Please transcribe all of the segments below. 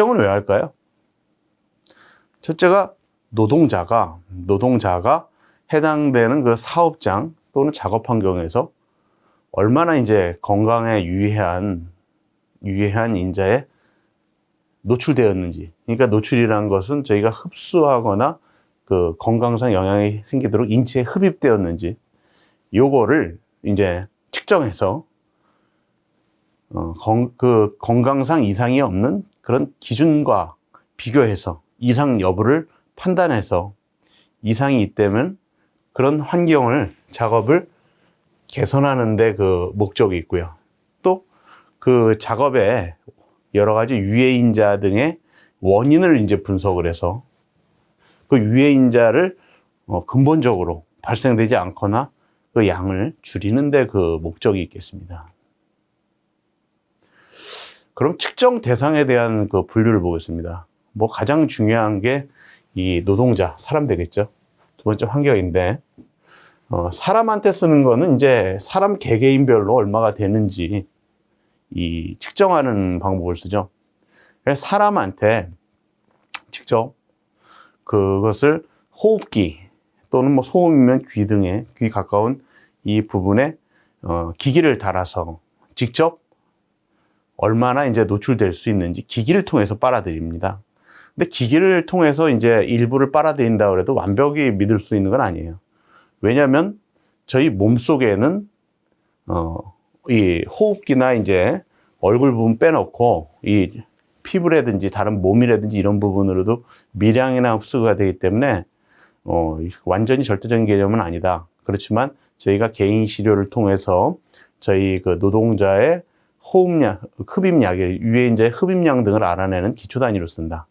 측정은 왜 할까요? 첫째가 노동자가 해당되는 그 사업장 또는 작업 환경에서 얼마나 이제 건강에 유해한 인자에 노출되었는지. 그러니까 노출이라는 것은 저희가 흡수하거나 그 건강상 영향이 생기도록 인체에 흡입되었는지, 요거를 이제 측정해서 그 건강상 이상이 없는 그런 기준과 비교해서 이상 여부를 판단해서 이상이 있다면 그런 환경을, 작업을 개선하는 데 그 목적이 있고요. 또 그 작업에 여러 가지 유해인자 등의 원인을 이제 분석을 해서 그 유해인자를 근본적으로 발생되지 않거나 그 양을 줄이는 데 그 목적이 있겠습니다. 그럼 측정 대상에 대한 그 분류를 보겠습니다. 뭐 가장 중요한 게 이 노동자, 사람 되겠죠. 두 번째 환경인데, 사람한테 쓰는 거는 이제 사람 개개인별로 얼마가 되는지 이 측정하는 방법을 쓰죠. 그래서 사람한테 직접 그것을 호흡기 또는 뭐 소음이면 귀 등에, 귀 가까운 이 부분에 기기를 달아서 직접 얼마나 이제 노출될 수 있는지 기기를 통해서 빨아들입니다. 근데 기기를 통해서 이제 일부를 빨아들인다고 해도 완벽히 믿을 수 있는 건 아니에요. 왜냐하면 저희 몸 속에는 이 호흡기나 이제 얼굴 부분 빼놓고 이 피부라든지 다른 몸이라든지 이런 부분으로도 미량이나 흡수가 되기 때문에 완전히 절대적인 개념은 아니다. 그렇지만 저희가 개인 시료를 통해서 저희 그 노동자의 호흡량, 흡입량, 유해인자의 흡입량 등을 알아내는 기초 단위로 쓴다.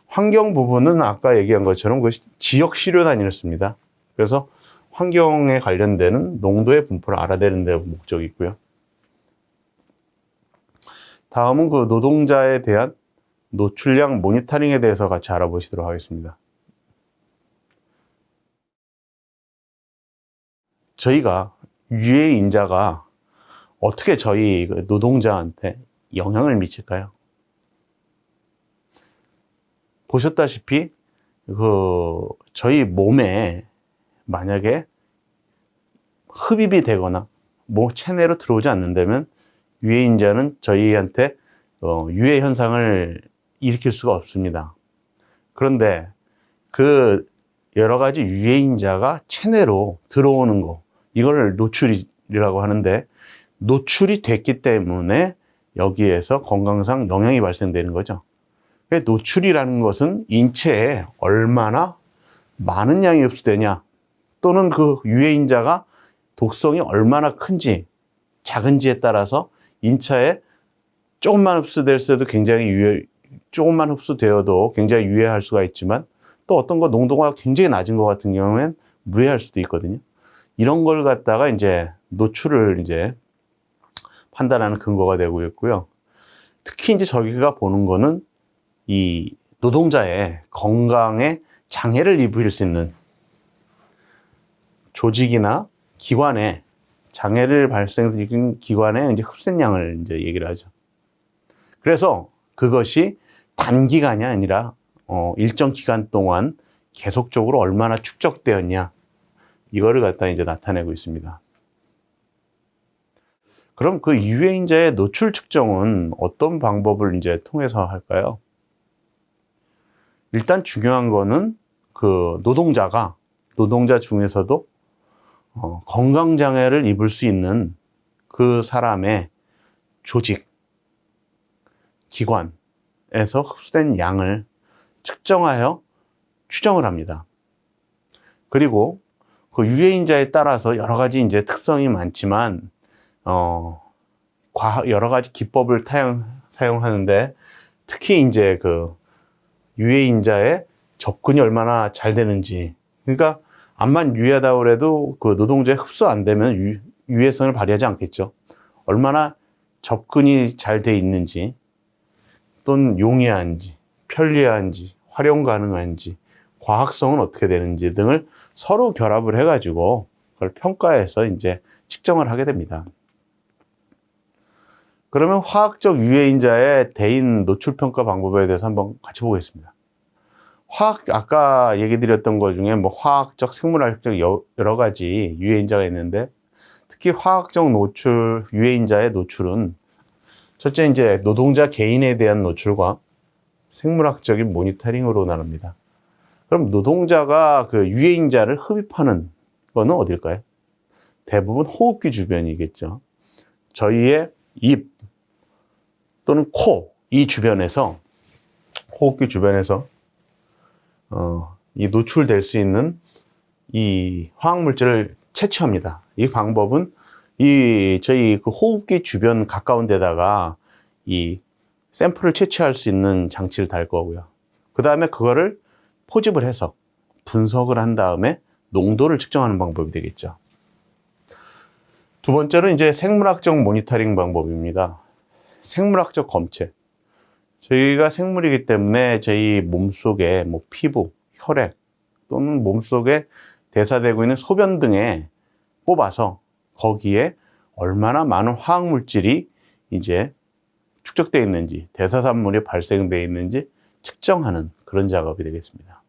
환경 부분은 아까 얘기한 것처럼 그 지역 시료 단위를 씁니다. 그래서 환경에 관련되는 농도의 분포를 알아내는 데 목적이 있고요. 다음은 그 노동자에 대한 노출량 모니터링에 대해서 같이 알아보시도록 하겠습니다. 저희가 유해인자가 어떻게 저희 노동자한테 영향을 미칠까요? 보셨다시피 저희 몸에 만약에 흡입이 되거나 체내로 들어오지 않는다면 유해인자는 저희한테 유해 현상을 일으킬 수가 없습니다. 그런데 그 여러 가지 유해인자가 체내로 들어오는 거, 이걸 노출이라고 하는데, 노출이 됐기 때문에 여기에서 건강상 영향이 발생되는 거죠. 노출이라는 것은 인체에 얼마나 많은 양이 흡수되냐, 또는 그 유해인자가 독성이 얼마나 큰지 작은지에 따라서 인체에 조금만 흡수될 때도 조금만 흡수되어도 굉장히 유해할 수가 있지만, 또 어떤 거 농도가 굉장히 낮은 것 같은 경우엔 무해할 수도 있거든요. 이런 걸 갖다가 이제 노출을 이제 판단하는 근거가 되고 있고요. 특히 이제 저희가 보는 거는 이 노동자의 건강에 장애를 입힐 수 있는 조직이나 기관에 장애를 발생시키는 기관에 이제 흡수된 양을 이제 얘기를 하죠. 그래서 그것이 단기간이 아니라 일정 기간 동안 계속적으로 얼마나 축적되었냐, 이거를 갖다 이제 나타내고 있습니다. 그럼 그 유해인자의 노출 측정은 어떤 방법을 이제 통해서 할까요? 일단 중요한 거는 그 노동자 중에서도 건강장애를 입을 수 있는 그 사람의 조직, 기관에서 흡수된 양을 측정하여 추정을 합니다. 그리고 그 유해인자에 따라서 여러 가지 이제 특성이 많지만, 여러 가지 기법을 사용하는데, 특히 이제 그 유해인자의 접근이 얼마나 잘 되는지, 그러니까 암만 유해하다고 해도 그 노동자에 흡수 안 되면 유해성을 발휘하지 않겠죠. 얼마나 접근이 잘 돼 있는지, 또는 용이한지, 편리한지, 활용 가능한지, 과학성은 어떻게 되는지 등을 서로 결합을 해가지고 그걸 평가해서 이제 측정을 하게 됩니다. 그러면 화학적 유해인자의 대인 노출 평가 방법에 대해서 한번 같이 보겠습니다. 아까 얘기 드렸던 것 중에 뭐 화학적, 생물학적 여러 가지 유해인자가 있는데, 특히 화학적 노출, 유해인자의 노출은 첫째 이제 노동자 개인에 대한 노출과 생물학적인 모니터링으로 나눕니다. 그럼 노동자가 그 유해인자를 흡입하는 거는 어딜까요? 대부분 호흡기 주변이겠죠. 저희의 입 또는 코, 이 주변에서, 호흡기 주변에서 이 노출될 수 있는 이 화학물질을 채취합니다. 이 방법은 저희 그 호흡기 주변 가까운 데다가 이 샘플을 채취할 수 있는 장치를 달 거고요. 그 다음에 그거를 포집을 해서 분석을 한 다음에 농도를 측정하는 방법이 되겠죠. 두 번째로 이제 생물학적 모니터링 방법입니다. 생물학적 검체. 저희가 생물이기 때문에 저희 몸속에 뭐 피부, 혈액 또는 몸속에 대사되고 있는 소변 등에 뽑아서 거기에 얼마나 많은 화학물질이 이제 축적되어 있는지, 대사산물이 발생되어 있는지 측정하는 그런 작업이 되겠습니다.